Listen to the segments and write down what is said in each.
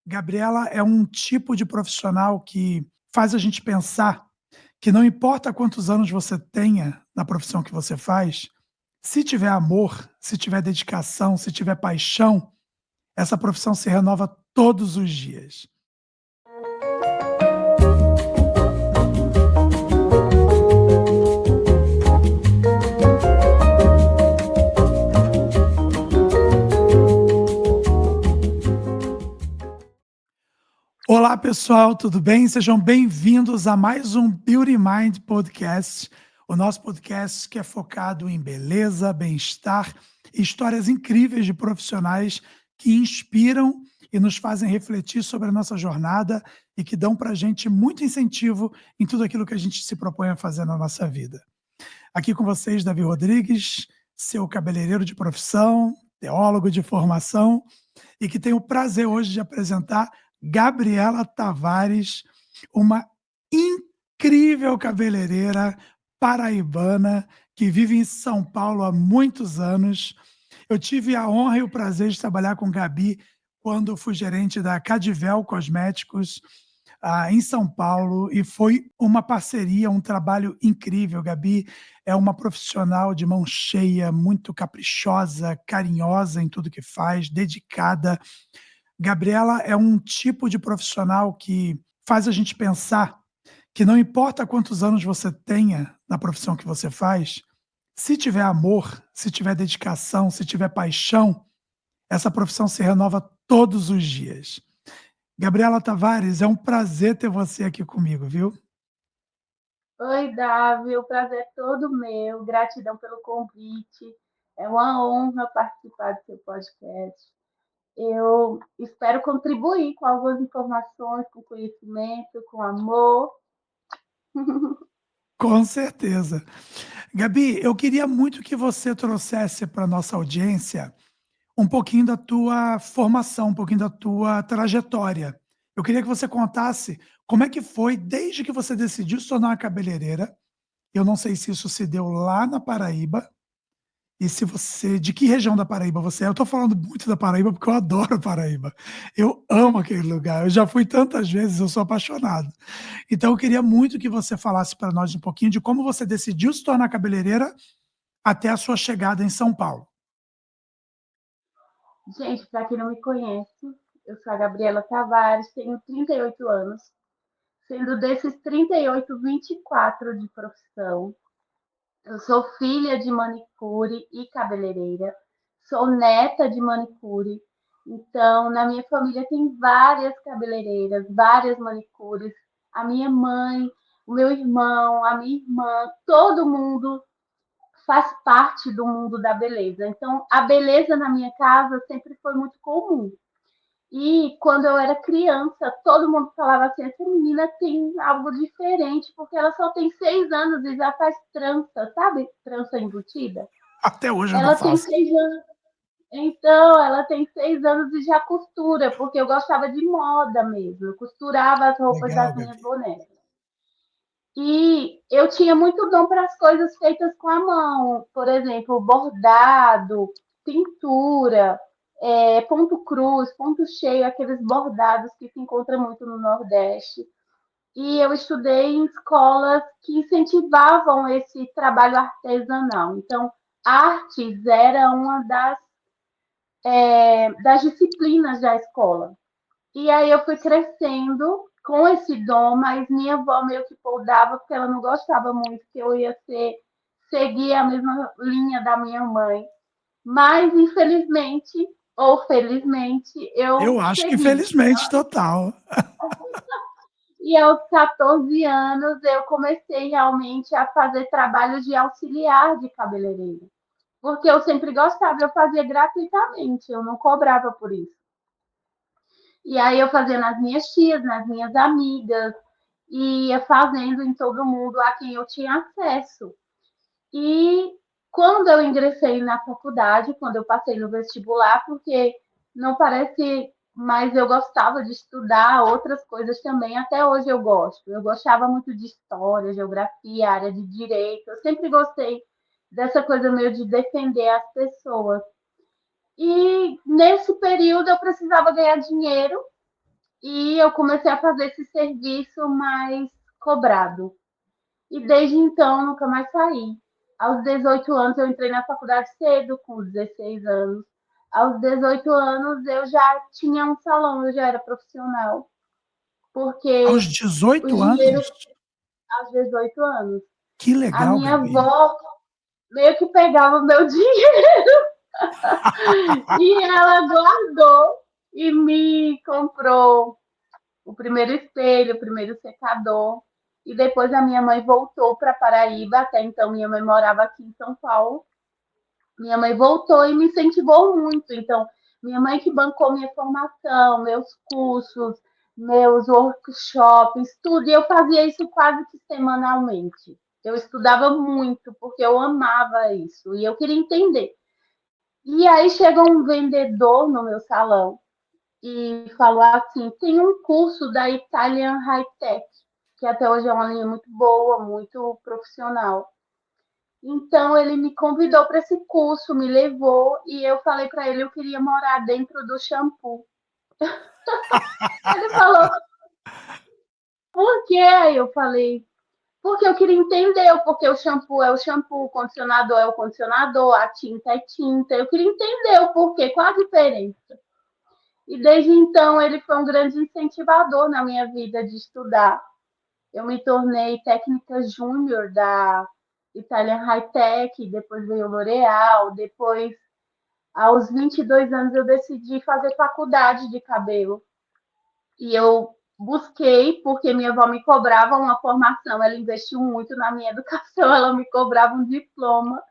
Gabriela é um tipo de profissional que faz a gente pensar que não importa quantos anos você tenha na profissão que você faz, se tiver amor, se tiver dedicação, se tiver paixão, essa profissão se renova todos os dias. Olá, pessoal, tudo bem? Sejam bem-vindos a mais um Beauty Mind Podcast, o nosso podcast que é focado em beleza, bem-estar e histórias incríveis de profissionais que inspiram e nos fazem refletir sobre a nossa jornada e que dão para a gente muito incentivo em tudo aquilo que a gente se propõe a fazer na nossa vida. Aqui com vocês, Davi Rodrigues, seu cabeleireiro de profissão, teólogo de formação, e que tenho o prazer hoje de apresentar Gabriela Tavares, uma incrível cabeleireira paraibana que vive em São Paulo há muitos anos. Eu tive a honra e o prazer de trabalhar com Gabi quando fui gerente da Cadivel Cosméticos, em São Paulo, e foi uma parceria, um trabalho incrível. Gabi é uma profissional de mão cheia, muito caprichosa, carinhosa em tudo que faz, dedicada. Gabriela é um tipo de profissional que faz a gente pensar que não importa quantos anos você tenha na profissão que você faz, se tiver amor, se tiver dedicação, se tiver paixão, essa profissão se renova todos os dias. Gabriela Tavares, é um prazer ter você aqui comigo, viu? Oi, Davi, o prazer é todo meu. Gratidão pelo convite. É uma honra participar do seu podcast. Eu espero contribuir com algumas informações, com conhecimento, com amor. Com certeza. Gabi, eu queria muito que você trouxesse para a nossa audiência um pouquinho da tua formação, um pouquinho da tua trajetória. Eu queria que você contasse como é que foi desde que você decidiu se tornar uma cabeleireira. Eu não sei se isso se deu lá na Paraíba, e se você, de que região da Paraíba você é. Eu estou falando muito da Paraíba porque eu adoro a Paraíba. Eu amo aquele lugar. Eu já fui tantas vezes, eu sou apaixonado. Então eu queria muito que você falasse para nós um pouquinho de como você decidiu se tornar cabeleireira até a sua chegada em São Paulo. Gente, para quem não me conhece, eu sou a Gabriela Tavares, tenho 38 anos, sendo desses 38, 24 de profissão. Eu sou filha de manicure e cabeleireira, sou neta de manicure, então na minha família tem várias cabeleireiras, várias manicures. A minha mãe, o meu irmão, a minha irmã, todo mundo faz parte do mundo da beleza. Então a beleza na minha casa sempre foi muito comum. E quando eu era criança, todo mundo falava assim: essa menina tem algo diferente, porque ela só tem 6 anos e já faz trança, sabe? Trança embutida. Até hoje eu ainda Ela tem faço. 6 anos. Então, ela tem 6 anos e já costura, porque eu gostava de moda mesmo. Eu costurava as roupas Legal, das minhas Gabi. bonecas. E eu tinha muito dom para as coisas feitas com a mão, por exemplo, bordado, pintura, ponto cruz, ponto cheio, aqueles bordados que se encontra muito no Nordeste. E eu estudei em escolas que incentivavam esse trabalho artesanal. Então, artes era uma das disciplinas da escola. E aí eu fui crescendo com esse dom, mas minha avó meio que podava, porque ela não gostava muito que eu ia seguir a mesma linha da minha mãe. Mas, infelizmente, ou felizmente, eu Eu acho que segui. infelizmente total. E aos 14 anos eu comecei realmente a fazer trabalhos de auxiliar de cabeleireiro. Porque eu sempre gostava, eu fazia gratuitamente, eu não cobrava por isso. E aí eu fazia nas minhas tias, nas minhas amigas, e ia fazendo em todo mundo a quem eu tinha acesso. E quando eu ingressei na faculdade, quando eu passei no vestibular, porque não parece, mas eu gostava de estudar outras coisas também, até hoje eu gosto. Eu gostava muito de história, geografia, área de direito, eu sempre gostei dessa coisa meio de defender as pessoas. E nesse período eu precisava ganhar dinheiro e eu comecei a fazer esse serviço mais cobrado. E desde então nunca mais saí. Aos 18 anos eu entrei na faculdade cedo, com 16 anos. Aos 18 anos eu já tinha um salão, eu já era profissional, Aos porque o 18 dinheiro anos? aos 18 anos. Que A legal, minha Gabi. avó meio que pegava o meu dinheiro e ela guardou e me comprou o primeiro espelho, o primeiro secador. E depois a minha mãe voltou para Paraíba, até então minha mãe morava aqui em São Paulo. Minha mãe voltou e me incentivou muito. Então, minha mãe que bancou minha formação, meus cursos, meus workshops, tudo. E eu fazia isso quase que semanalmente. Eu estudava muito, porque eu amava isso. E eu queria entender. E aí chegou um vendedor no meu salão e falou assim: tem um curso da Italian High Tech, que até hoje é uma linha muito boa, muito profissional. Então ele me convidou para esse curso, me levou e eu falei para ele que eu queria morar dentro do shampoo. Ele falou: por quê? Aí eu falei: porque eu queria entender, porque o shampoo é o shampoo, o condicionador é o condicionador, a tinta é tinta. Eu queria entender o porquê, qual a diferença. E desde então ele foi um grande incentivador na minha vida de estudar. Eu me tornei técnica júnior da Italian High Tech, depois veio o L'Oréal, depois, aos 22 anos, eu decidi fazer faculdade de cabelo. E eu busquei, porque minha avó me cobrava uma formação, ela investiu muito na minha educação, ela me cobrava um diploma.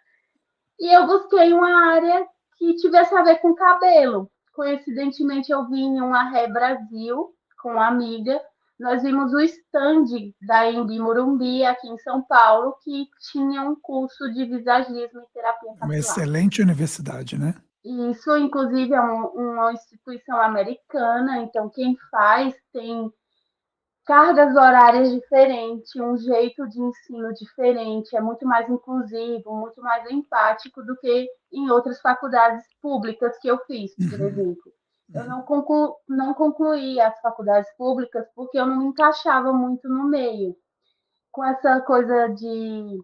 E eu busquei uma área que tivesse a ver com cabelo. Coincidentemente, eu vim em uma Ré Brasil com uma amiga. Nós vimos o stand da Embi Morumbi, aqui em São Paulo, que tinha um curso de visagismo e terapia Uma capilar. excelente universidade, né? E isso, inclusive, é uma instituição americana, então quem faz tem cargas horárias diferentes, um jeito de ensino diferente, é muito mais inclusivo, muito mais empático do que em outras faculdades públicas que eu fiz, por Uhum, exemplo. Eu uhum, não concluí as faculdades públicas porque eu não me encaixava muito no meio, com essa coisa de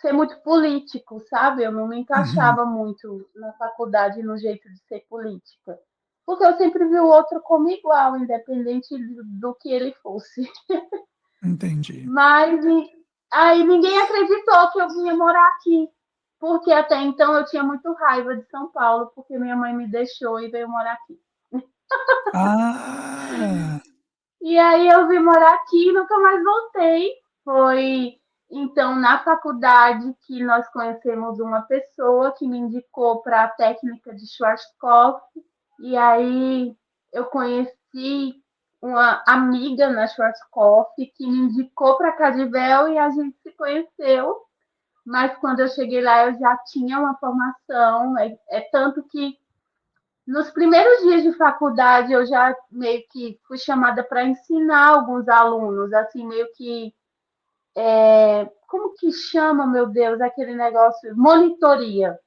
ser muito político, sabe? Eu não me uhum. encaixava muito na faculdade no jeito de ser política. Porque eu sempre vi o outro como igual, independente do que ele fosse. Entendi. Mas aí ninguém acreditou que eu vinha morar aqui. Porque até então eu tinha muito raiva de São Paulo, porque minha mãe me deixou e veio morar aqui. Ah, E aí eu vim morar aqui e nunca mais voltei. Foi então na faculdade que nós conhecemos uma pessoa que me indicou para a técnica de Schwarzkopf. E aí eu conheci uma amiga na Schwarzkopf que me indicou para Cadivel e a gente se conheceu. Mas quando eu cheguei lá eu já tinha uma formação, é tanto que nos primeiros dias de faculdade eu já meio que fui chamada para ensinar alguns alunos, assim, meio que como que chama, meu Deus, aquele negócio, monitoria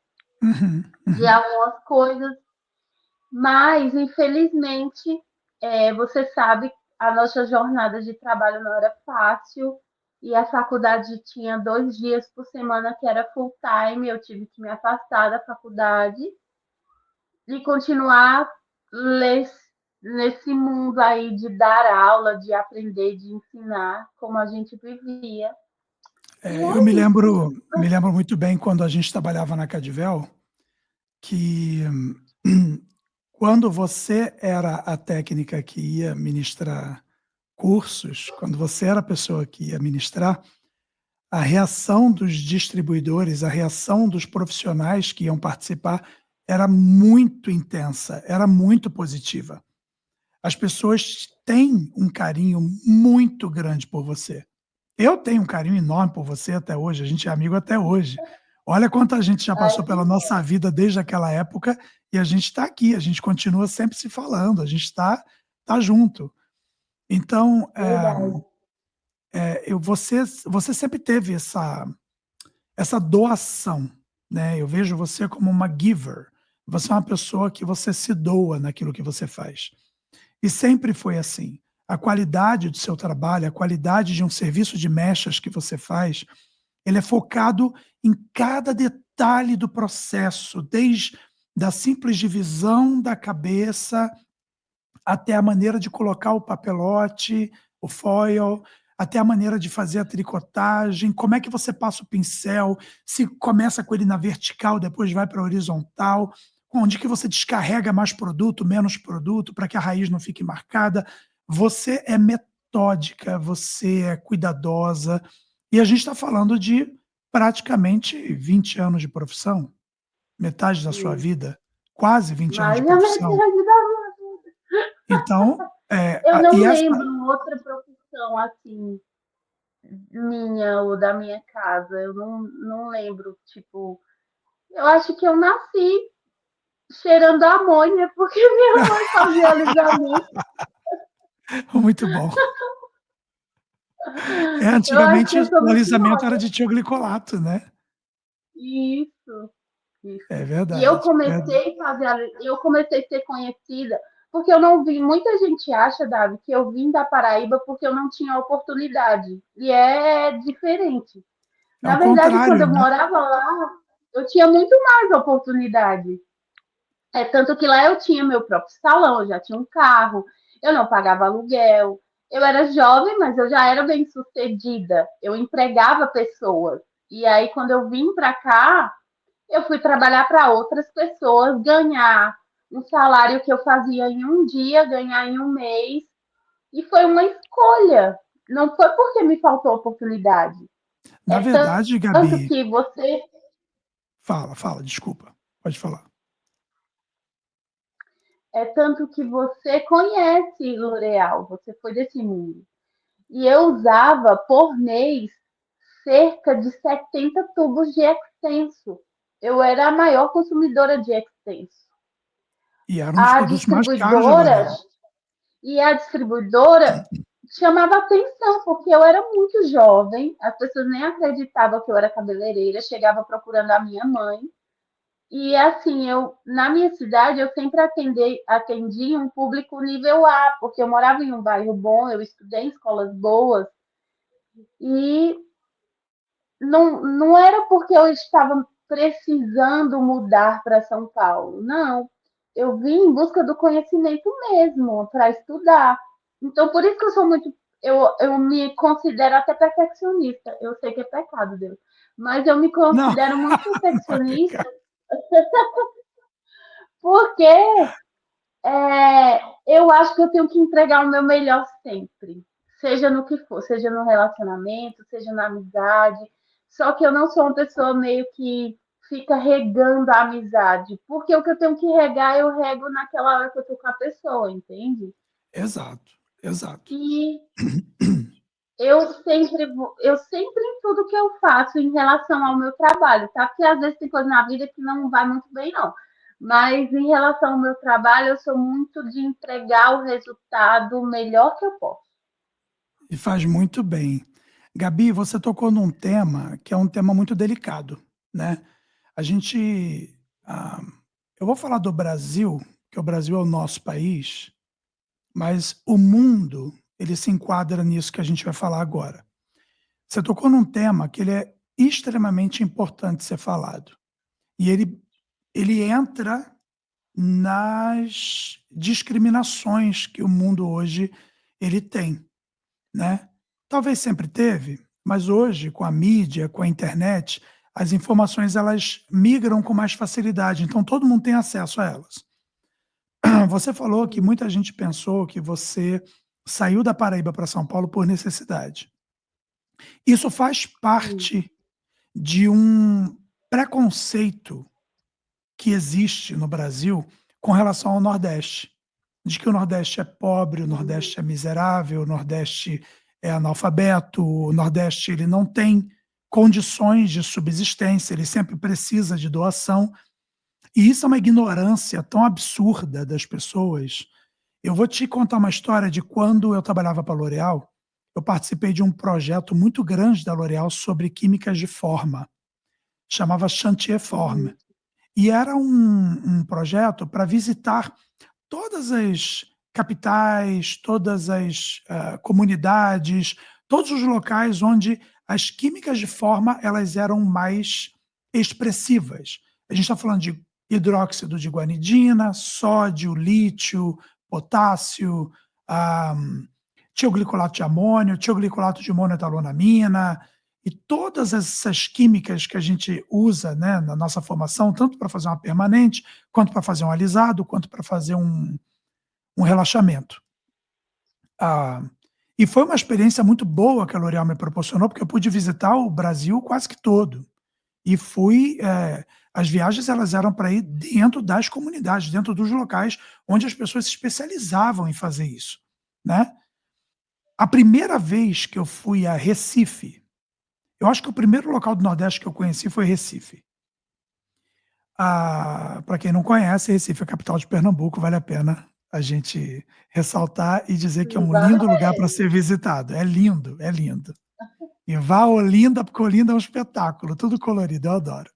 uhum, de uhum. algumas coisas, mas infelizmente você sabe, a nossa jornada de trabalho não era fácil e a faculdade tinha 2 dias por semana que era full time, eu tive que me afastar da faculdade e continuar nesse mundo aí de dar aula, de aprender, de ensinar, como a gente vivia. E Eu é isso. me lembro muito bem quando a gente trabalhava na Cadvel, que quando você era a técnica que ia ministrar cursos, quando você era a pessoa que ia ministrar, a reação dos distribuidores, a reação dos profissionais que iam participar era muito intensa, era muito positiva. As pessoas têm um carinho muito grande por você. Eu tenho um carinho enorme por você até hoje, a gente é amigo até hoje. Olha quanta gente já Ai, passou que pela nossa vida desde aquela época e a gente está aqui, a gente continua sempre se falando, a gente tá junto. Então, verdade. você sempre teve essa doação, né? Eu vejo você como uma giver. Você é uma pessoa que você se doa naquilo que você faz. E sempre foi assim. A qualidade do seu trabalho, a qualidade de um serviço de mechas que você faz, ele é focado em cada detalhe do processo, desde da simples divisão da cabeça até a maneira de colocar o papelote, o foil, até a maneira de fazer a tricotagem, como é que você passa o pincel, se começa com ele na vertical, depois vai para a horizontal, onde que você descarrega mais produto, menos produto, para que a raiz não fique marcada. Você é metódica, você é cuidadosa, e a gente está falando de praticamente 20 anos de profissão, metade da sua Sim. vida, quase 20 anos de Mas a profissão. metade da Então, Eu não e essa, lembro outra profissão assim, minha ou da minha casa. Eu não lembro, tipo. Eu acho que eu nasci cheirando amônia, porque minha mãe fazia alisamento. muito bom. Eu acho que Antigamente eu sou o muito alisamento era nova. de tioglicolato, né? Isso, É isso. E eu verdade, verdade. comecei a fazer, eu comecei a ser conhecida, porque eu não vi, muita gente acha, Davi, que eu vim da Paraíba porque eu não tinha oportunidade. E é diferente. É Na o verdade, quando contrário, eu né? morava lá, eu tinha muito mais oportunidade. É tanto que lá eu tinha meu próprio salão, eu já tinha um carro, eu não pagava aluguel. Eu era jovem, mas eu já era bem sucedida. Eu empregava pessoas. E aí, quando eu vim para cá, eu fui trabalhar para outras pessoas, ganhar um salário que eu fazia em um dia, ganhar em um mês. E foi uma escolha. Não foi porque me faltou oportunidade. Na É verdade, tanto Gabi, que você fala, desculpa, pode falar. É tanto que você conhece L'Oréal, você foi desse mundo. E eu usava por mês cerca de 70 tubos de extenso. Eu era a maior consumidora de extenso. E era um dos A produtos mais caros da distribuidora L'Oréal. e a distribuidora chamava atenção, porque eu era muito jovem, as pessoas nem acreditavam que eu era cabeleireira, chegava procurando a minha mãe. E assim, eu na minha cidade eu sempre atendi um público nível A, porque eu morava em um bairro bom, eu estudei em escolas boas e não era porque eu estava precisando mudar para São Paulo, não. Eu vim em busca do conhecimento mesmo, para estudar. Então, por isso que eu sou muito. Eu me considero até perfeccionista. Eu sei que é pecado, Deus. Mas eu me Não, considero muito não é perfeccionista, pecado. porque eu acho que eu tenho que entregar o meu melhor sempre, seja no que for, seja no relacionamento, seja na amizade. Só que eu não sou uma pessoa meio que fica regando a amizade, porque o que eu tenho que regar, eu rego naquela hora que eu tô com a pessoa, entende? Exato, exato. E eu sempre em tudo que eu faço em relação ao meu trabalho, tá? Porque às vezes tem coisa na vida que não vai muito bem, não. Mas em relação ao meu trabalho, eu sou muito de entregar o resultado melhor que eu posso. E faz muito bem. Gabi, você tocou num tema que é um tema muito delicado, né? A gente, ah, eu vou falar do Brasil, que o Brasil é o nosso país, mas o mundo, ele se enquadra nisso que a gente vai falar agora. Você tocou num tema que ele é extremamente importante ser falado. E ele entra nas discriminações que o mundo hoje ele tem, né? Talvez sempre teve, mas hoje, com a mídia, com a internet, as informações elas migram com mais facilidade, então todo mundo tem acesso a elas. Você falou que Sim, muita gente pensou que você saiu da Paraíba para São Paulo por necessidade. Isso faz sim, parte de um preconceito que existe no Brasil com relação ao Nordeste, de que o Nordeste é pobre, o sim, Nordeste é miserável, o Nordeste é analfabeto, o Nordeste ele não tem condições de subsistência, ele sempre precisa de doação. E isso é uma ignorância tão absurda das pessoas. Eu vou te contar uma história de quando eu trabalhava para a L'Oréal. Eu participei de um projeto muito grande da L'Oréal sobre químicas de forma, chamava Chantier Forme. sim, E era um projeto para visitar todas as capitais, todas as comunidades, todos os locais onde as químicas de forma elas eram mais expressivas. A gente está falando de hidróxido de guanidina, sódio, lítio, potássio, ah, tioglicolato de amônio, tioglicolato de monoetalonamina, e todas essas químicas que a gente usa, né, na nossa formação, tanto para fazer uma permanente, quanto para fazer um alisado, quanto para fazer um relaxamento. E foi uma experiência muito boa que a L'Oréal me proporcionou, porque eu pude visitar o Brasil quase que todo. E as viagens elas eram para ir dentro das comunidades, dentro dos locais onde as pessoas se especializavam em fazer isso, né? A primeira vez que eu fui a Recife, eu acho que o primeiro local do Nordeste que eu conheci foi Recife. Para quem não conhece, Recife é a capital de Pernambuco, vale a pena a gente ressaltar e dizer que é um lindo lugar para ser visitado. É lindo, é lindo. E vá a Olinda, porque Olinda é um espetáculo, tudo colorido, eu adoro.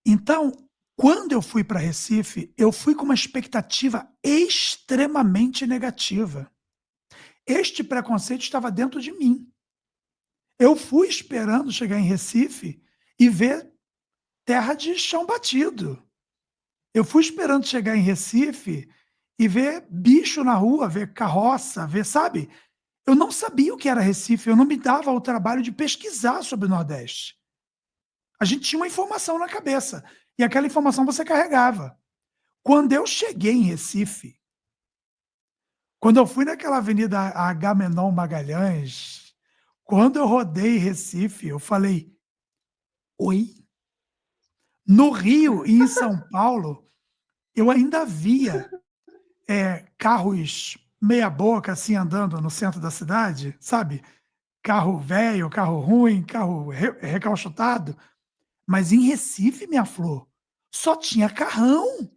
Então, quando eu fui para Recife, eu fui com uma expectativa extremamente negativa. Este preconceito estava dentro de mim. Eu fui esperando chegar em Recife e ver terra de chão batido. Eu fui esperando chegar em Recife e ver bicho na rua, ver carroça, ver, sabe? Eu não sabia o que era Recife, eu não me dava o trabalho de pesquisar sobre o Nordeste. A gente tinha uma informação na cabeça, e aquela informação você carregava. Quando eu cheguei em Recife, quando eu fui naquela avenida Agamenon Magalhães, quando eu rodei Recife, eu falei, oi? No Rio e em São Paulo, eu ainda via carros meia boca, assim, andando no centro da cidade, sabe? Carro velho, carro ruim, carro recalchutado. Mas em Recife, minha flor, só tinha carrão.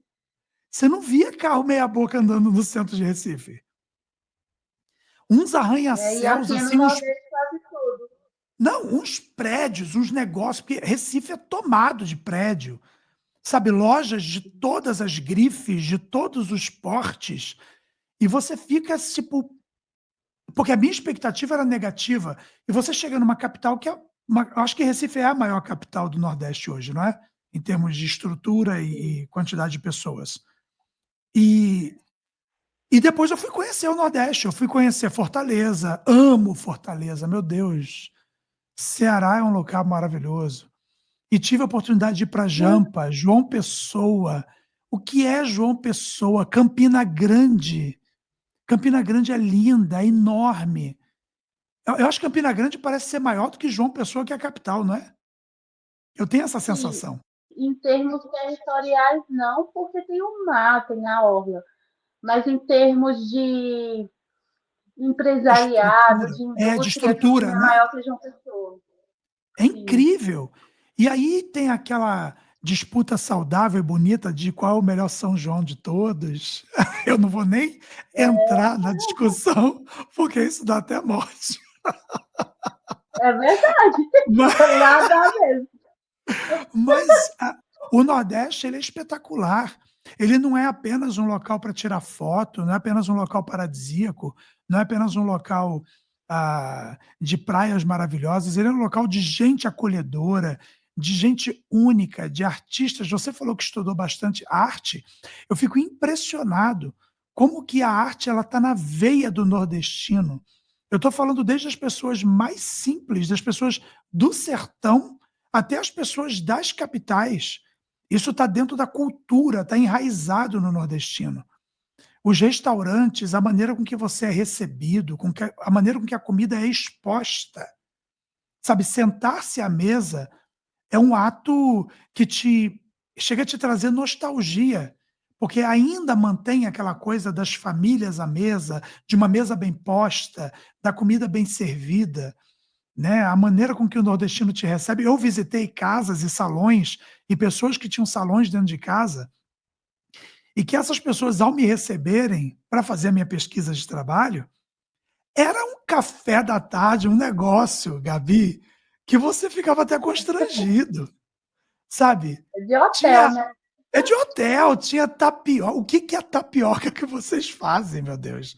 Você não via carro meia boca andando no centro de Recife. Uns E arranha-céus, aqui no assim, uns... Nordeste quase tudo. Não, uns prédios, uns negócios, porque Recife é tomado de prédio. Sabe, lojas de todas as grifes, de todos os portes. E você fica, tipo... Porque a minha expectativa era negativa. E você chega numa capital que é... eu acho que Recife é a maior capital do Nordeste hoje, não é? Em termos de estrutura e quantidade de pessoas. E depois eu fui conhecer o Nordeste, eu fui conhecer Fortaleza, amo Fortaleza, meu Deus. Ceará é um local maravilhoso. E tive a oportunidade de ir para Jampa, João Pessoa. O que é João Pessoa? Campina Grande. Campina Grande é linda, é enorme. Eu acho que Campina Grande parece ser maior do que João Pessoa, que é a capital, não é? Eu tenho essa Sim, sensação. em termos territoriais, não, porque tem o mar, tem a orla. Mas em termos de empresariado, Estrutura. de De indústria, estrutura, Campina é né? maior que João Pessoa. É Sim. incrível. E aí tem aquela disputa saudável e bonita de qual é o melhor São João de todos. Eu não vou nem entrar na discussão, porque isso dá até morte. É verdade. Mas, Lá dá mesmo. mas o Nordeste ele é espetacular. Ele não é apenas um local para tirar foto, não é apenas um local paradisíaco, não é apenas um local de praias maravilhosas, ele é um local de gente acolhedora, de gente única, de artistas. Você falou que estudou bastante arte. Eu fico impressionado como que a arte ela está na veia do nordestino. Eu estou falando desde as pessoas mais simples, das pessoas do sertão, até as pessoas das capitais. Isso está dentro da cultura, está enraizado no nordestino. Os restaurantes, a maneira com que você é recebido, a maneira com que a comida é exposta. Sabe, sentar-se à mesa é um ato que chega a te trazer nostalgia, porque ainda mantém aquela coisa das famílias à mesa, de uma mesa bem posta, da comida bem servida, né? A maneira com que o nordestino te recebe. Eu visitei casas e salões e pessoas que tinham salões dentro de casa e que essas pessoas, ao me receberem para fazer a minha pesquisa de trabalho, era um café da tarde, um negócio, Gabi, que você ficava até constrangido, sabe? É de hotel, Tinha né? É de hotel, tinha tapioca. O que que é a tapioca que vocês fazem, meu Deus?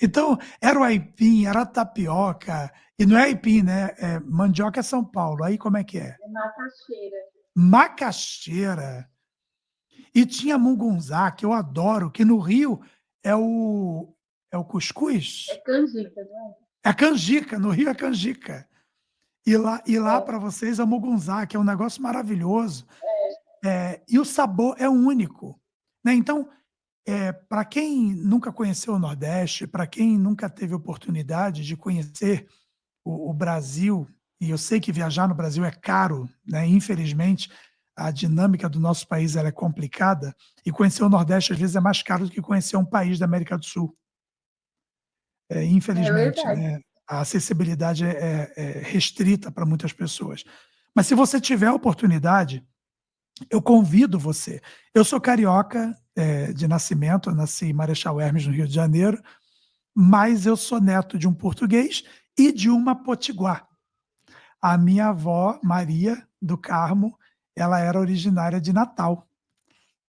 Então, era o aipim, era a tapioca. E não é aipim, né? Mandioca é São Paulo. Aí como é que é? É macaxeira. Macaxeira. E tinha mungunzá, que eu adoro, que no Rio é o É cuscuz. canjica, né? É a canjica, no Rio é canjica. E lá É. para vocês é o mugunzá, que é um negócio maravilhoso. E o sabor é único. Né? Então, para quem nunca conheceu o Nordeste, para quem nunca teve oportunidade de conhecer o Brasil, e eu sei que viajar no Brasil é caro, né? Infelizmente, a dinâmica do nosso país ela é complicada, e conhecer o Nordeste às vezes é mais caro do que conhecer um país da América do Sul. É Infelizmente, verdade. né? A acessibilidade é restrita para muitas pessoas. Mas se você tiver a oportunidade, eu convido você. Eu sou carioca de nascimento, eu nasci em Marechal Hermes, no Rio de Janeiro, mas eu sou neto de um português e de uma potiguar. A minha avó, Maria do Carmo, ela era originária de Natal,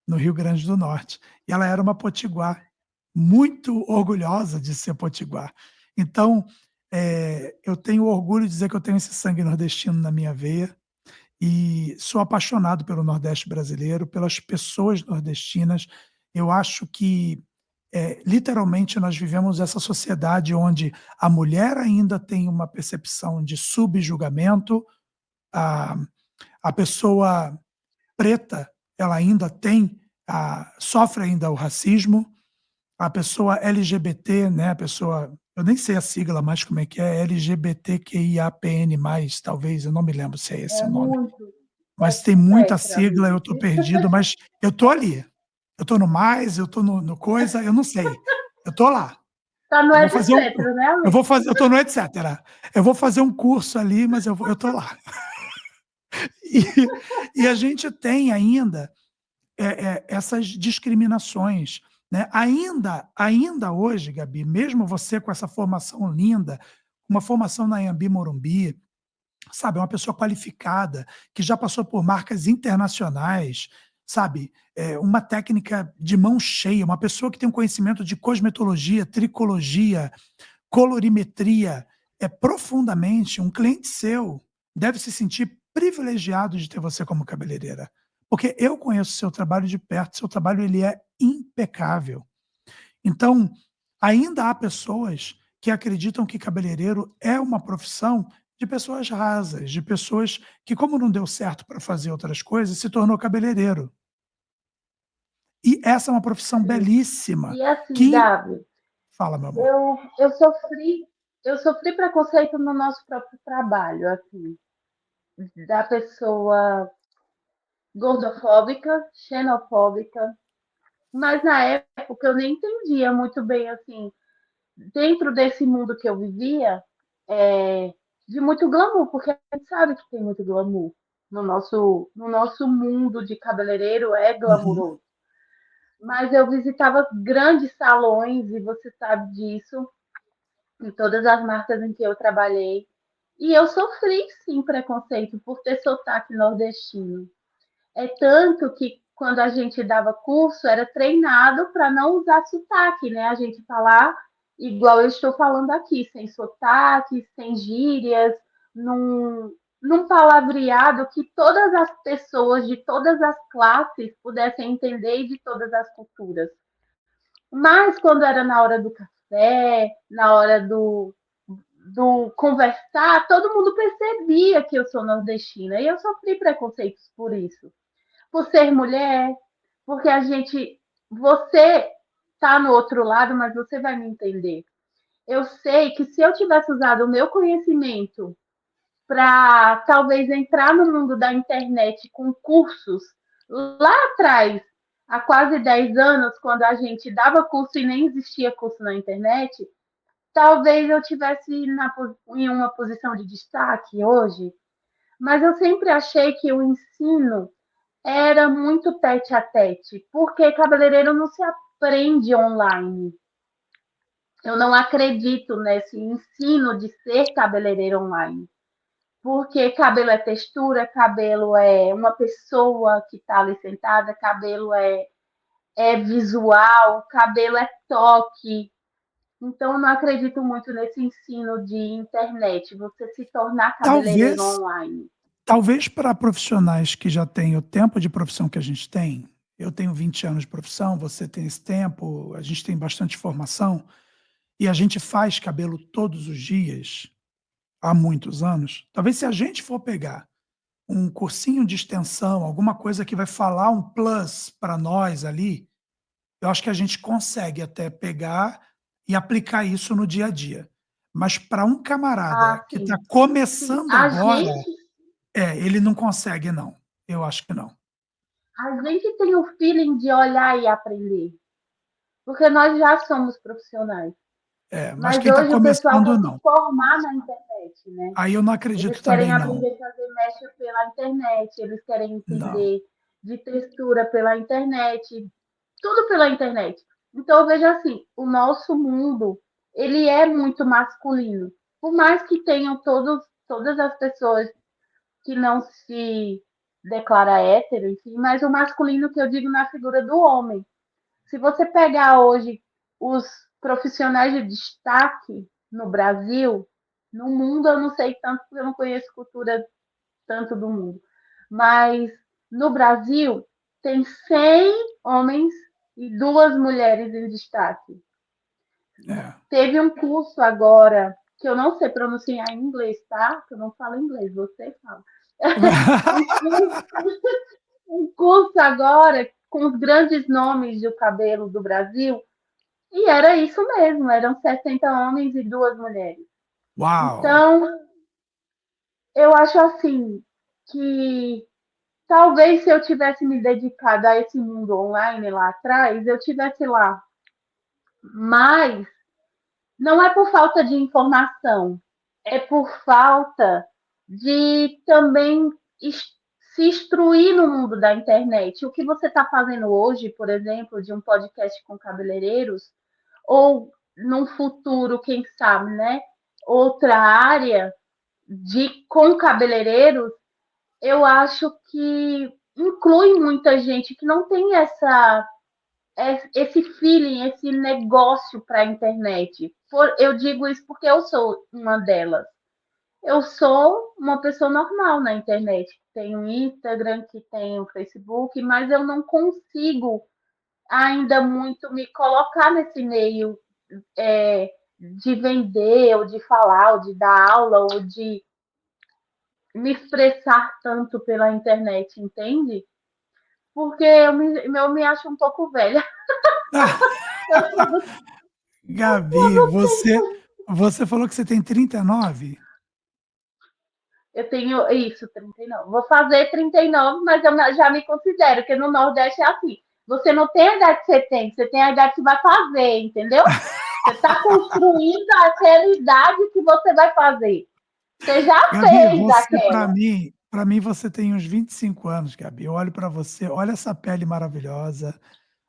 no Rio Grande do Norte. E ela era uma potiguar, muito orgulhosa de ser potiguar. Então, eu tenho orgulho de dizer que eu tenho esse sangue nordestino na minha veia e sou apaixonado pelo Nordeste brasileiro, pelas pessoas nordestinas. Eu acho que, literalmente, nós vivemos essa sociedade onde a mulher ainda tem uma percepção de subjugamento, a, a pessoa preta ela ainda tem, sofre ainda o racismo, a pessoa LGBT, né, a pessoa, eu nem sei a sigla mais como é que é, LGBTQIAPN+, talvez, eu não me lembro se é esse É o nome. muito. É Mas tem muita complexo, sigla, eu amigo. estou perdido, mas eu estou ali. Eu estou no mais, eu estou no coisa, eu não sei. Eu estou lá. Tá no Eu vou fazer um. etc, né, amigo? Eu estou no etc. Eu vou fazer um curso ali, mas eu estou lá. E a gente tem ainda essas discriminações. Né? Ainda hoje, Gabi, mesmo você com essa formação linda, uma formação na Anhembi Morumbi, sabe, uma pessoa qualificada, que já passou por marcas internacionais, sabe, uma técnica de mão cheia, uma pessoa que tem um conhecimento de cosmetologia, tricologia, colorimetria, profundamente, um cliente seu deve se sentir privilegiado de ter você como cabeleireira. Porque eu conheço seu trabalho de perto, seu trabalho ele é impecável. Então, ainda há pessoas que acreditam que cabeleireiro é uma profissão de pessoas rasas, de pessoas que, como não deu certo para fazer outras coisas, se tornou cabeleireiro. E essa é uma profissão belíssima. E assim, Que. Gabi, Fala, meu amor. eu sofri preconceito no nosso próprio trabalho, assim, da pessoa gordofóbica, xenofóbica, mas na época eu nem entendia muito bem, assim, dentro desse mundo que eu vivia, de muito glamour, porque a gente sabe que tem muito glamour. No nosso mundo de cabeleireiro é Uhum. glamuroso. Mas eu visitava grandes salões, e você sabe disso, em todas as marcas em que eu trabalhei. E eu sofri, sim, preconceito por ter sotaque nordestino. É tanto que quando a gente dava curso, era treinado para não usar sotaque, né? A gente falar igual eu estou falando aqui, sem sotaque, sem gírias, num palavreado que todas as pessoas de todas as classes pudessem entender e de todas as culturas. Mas quando era na hora do café, na hora do conversar, todo mundo percebia que eu sou nordestina. E eu sofri preconceitos por isso. Por ser mulher, porque a gente. Você tá no outro lado, mas você vai me entender. Eu sei que se eu tivesse usado o meu conhecimento para talvez entrar no mundo da internet com cursos lá atrás, há quase 10 anos, quando a gente dava curso e nem existia curso na internet, talvez eu tivesse em uma posição de destaque hoje. Mas eu sempre achei que o ensino era muito tete a tete, porque cabeleireiro não se aprende online. Eu não acredito nesse ensino de ser cabeleireiro online. Porque cabelo é textura, cabelo é uma pessoa que está ali sentada, cabelo é visual, cabelo é toque. Então, eu não acredito muito nesse ensino de internet, você se tornar cabeleireiro Talvez, online. talvez para profissionais que já têm o tempo de profissão que a gente tem, eu tenho 20 anos de profissão, você tem esse tempo, a gente tem bastante formação, e a gente faz cabelo todos os dias, há muitos anos. Talvez se a gente for pegar um cursinho de extensão, alguma coisa que vai falar um plus para nós ali, eu acho que a gente consegue até pegar e aplicar isso no dia a dia. Mas para um camarada Ah, que está sim. Sim, começando a agora, gente, ele não consegue, não. Eu acho que não. a gente tem o feeling de olhar e aprender, porque nós já somos profissionais. Mas Mas quem está hoje o pessoal começando, quer se não. formar na internet, né? Aí eu não Eles acredito querem também, não. aprender a fazer mecha pela internet, eles querem Não. entender de textura pela internet, tudo pela internet. Então eu vejo assim, o nosso mundo, ele é muito masculino. Por mais que tenham todas as pessoas que não se declara hétero, enfim, mas o masculino que eu digo na figura do homem. Se você pegar hoje os profissionais de destaque no Brasil, no mundo eu não sei tanto, porque eu não conheço cultura tanto do mundo, mas no Brasil tem 100 homens e 2 mulheres em destaque. É. Teve um curso agora, que eu não sei pronunciar em inglês, tá? Que eu não falo inglês, você fala. um, curso, um curso agora com os grandes nomes do cabelo do Brasil. E era isso mesmo, eram 60 homens e 2 mulheres. Uau! Então, eu acho assim que talvez se eu tivesse me dedicado a esse mundo online lá atrás, eu tivesse lá. Mas não é por falta de informação, é por falta de também se instruir no mundo da internet. O que você está fazendo hoje, por exemplo, de um podcast com cabeleireiros, ou num futuro, quem sabe, né? Outra área de com cabeleireiros, eu acho que inclui muita gente que não tem esse feeling, esse negócio para a internet. Eu digo isso porque eu sou uma delas. Eu sou uma pessoa normal na internet, que tem o Instagram, que tem o Facebook, mas eu não consigo ainda muito me colocar nesse meio de vender, ou de falar, ou de dar aula, ou de me expressar tanto pela internet, entende? Porque eu me acho um pouco velha. Eu sou do, Gabi, você falou que você tem 39? Eu tenho isso, 39. Vou fazer 39, mas eu já me considero que no Nordeste é assim. Você não tem a idade que você tem a idade que vai fazer, entendeu? Você está construindo aquela idade que você vai fazer. Você já Gabi, fez você aquela. para mim você tem uns 25 anos, Gabi. Eu olho para você, olha essa pele maravilhosa.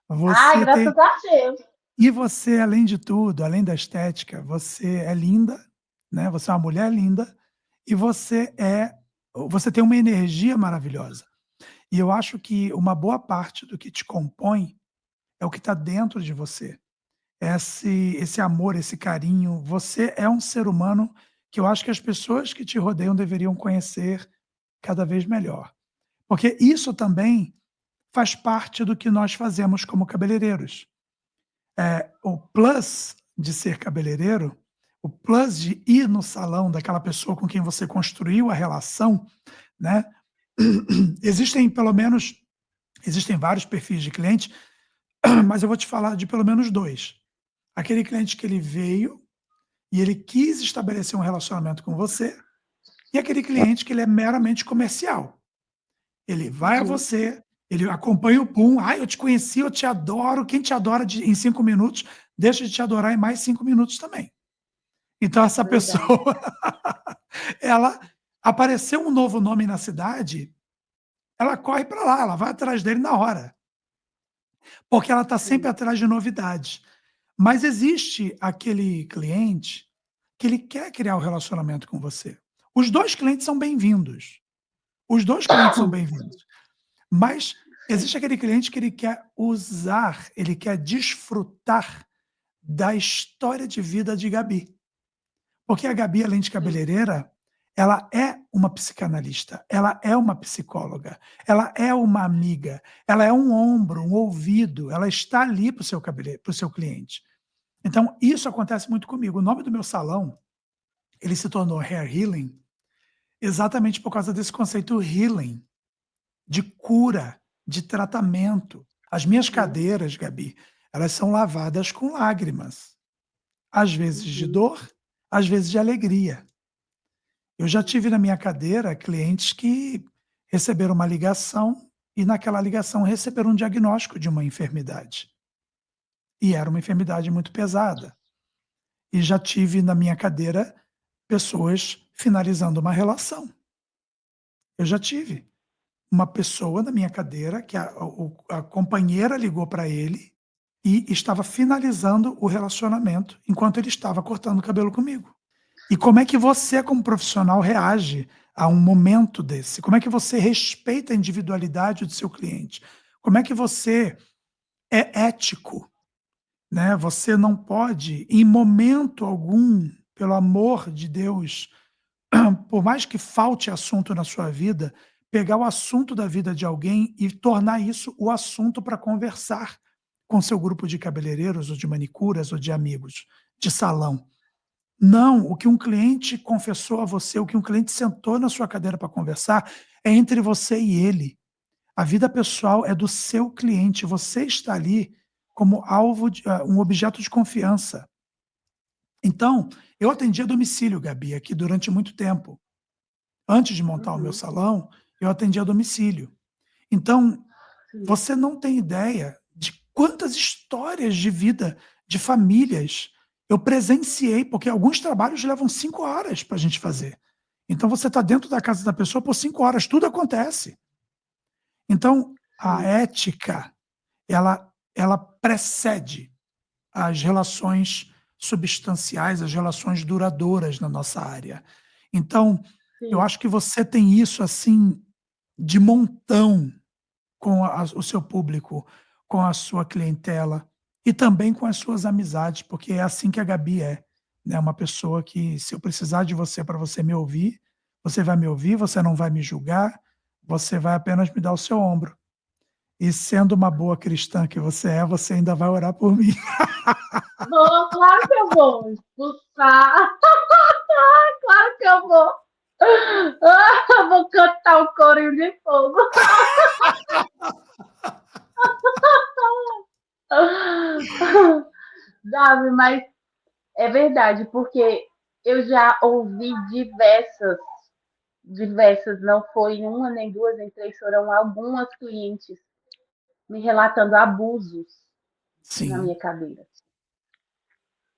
Ai, Você tem graças a Deus. e você, além de tudo, além da estética, você é linda, né? Você é uma mulher linda e você tem uma energia maravilhosa. E eu acho que uma boa parte do que te compõe é o que está dentro de você. Esse amor, esse carinho. Você é um ser humano que eu acho que as pessoas que te rodeiam deveriam conhecer cada vez melhor. Porque isso também faz parte do que nós fazemos como cabeleireiros. O plus de ser cabeleireiro, o plus de ir no salão daquela pessoa com quem você construiu a relação, né? Existem pelo menos existem vários perfis de cliente, mas eu vou te falar de pelo menos dois. Aquele cliente que ele veio e ele quis estabelecer um relacionamento com você, e aquele cliente que ele é meramente comercial. Ele vai a Uhum, você, ele acompanha o boom. Ah, eu te conheci, eu te adoro. Quem te adora em 5 minutos, deixa de te adorar em mais 5 minutos também. Então, essa verdade. pessoa, ela apareceu um novo nome na cidade, ela corre para lá, ela vai atrás dele na hora, porque ela está sempre Sim. atrás de novidades. Mas existe aquele cliente que ele quer criar um relacionamento com você. Os 2 clientes são bem-vindos. Os 2 clientes são bem-vindos. Mas Sim. existe aquele cliente que ele quer usar, ele quer desfrutar da história de vida de Gabi. Porque a Gabi, além de Sim. cabeleireira, ela é uma psicanalista, ela é uma psicóloga, ela é uma amiga, ela é um ombro, um ouvido, ela está ali para o seu cliente. Então, isso acontece muito comigo. O nome do meu salão, ele se tornou Hair Healing, exatamente por causa desse conceito healing, de cura, de tratamento. As minhas Uhum. cadeiras, Gabi, elas são lavadas com lágrimas, às vezes de Uhum. dor, às vezes de alegria. Eu já Sim. tive na minha cadeira clientes que receberam uma ligação e naquela ligação receberam um diagnóstico de uma enfermidade. E era uma enfermidade muito pesada. E já tive na minha cadeira pessoas finalizando uma relação. Eu já tive uma pessoa na minha cadeira que a companheira ligou para ele e estava finalizando o relacionamento enquanto ele estava cortando o cabelo comigo. E como é que você, como profissional, reage a um momento desse? Como é que você respeita a individualidade do seu cliente? Como é que você é ético, né? Você não pode, em momento algum, pelo amor de Deus, por mais que falte assunto na sua vida, pegar o assunto da vida de alguém e tornar isso o assunto para conversar com seu grupo de cabeleireiros ou de manicuras ou de amigos de salão. Não, o que um cliente confessou a você, o que um cliente sentou na sua cadeira para conversar, é entre você e ele. A vida pessoal é do seu cliente, você está ali como alvo de um objeto de confiança. Então, eu atendi a domicílio, Gabi, aqui durante muito tempo. Antes de montar o meu Uhum. salão, eu atendi a domicílio. Então, Sim. você não tem ideia de quantas histórias de vida de famílias eu presenciei, porque alguns trabalhos levam 5 horas para a gente fazer. Então você está dentro da casa da pessoa por 5 horas, tudo acontece. Então, a Sim. ética, ela precede as relações substanciais, as relações duradouras na nossa área. Então, eu Sim. acho que você tem isso, assim, de montão com o seu público, com a sua clientela e também com as suas amizades, porque é assim que a Gabi é, né, uma pessoa que se eu precisar de você para você me ouvir, você vai me ouvir, você não vai me julgar, você vai apenas me dar o seu ombro. E sendo uma boa cristã que você é, você ainda vai orar por mim. Vou, claro que eu vou expulsar. Claro que eu vou. Vou cantar o corinho de fogo. Davi, mas é verdade, porque eu já ouvi diversas, não foi uma, nem duas, nem três, foram algumas clientes me relatando abusos na Sim, minha cadeira.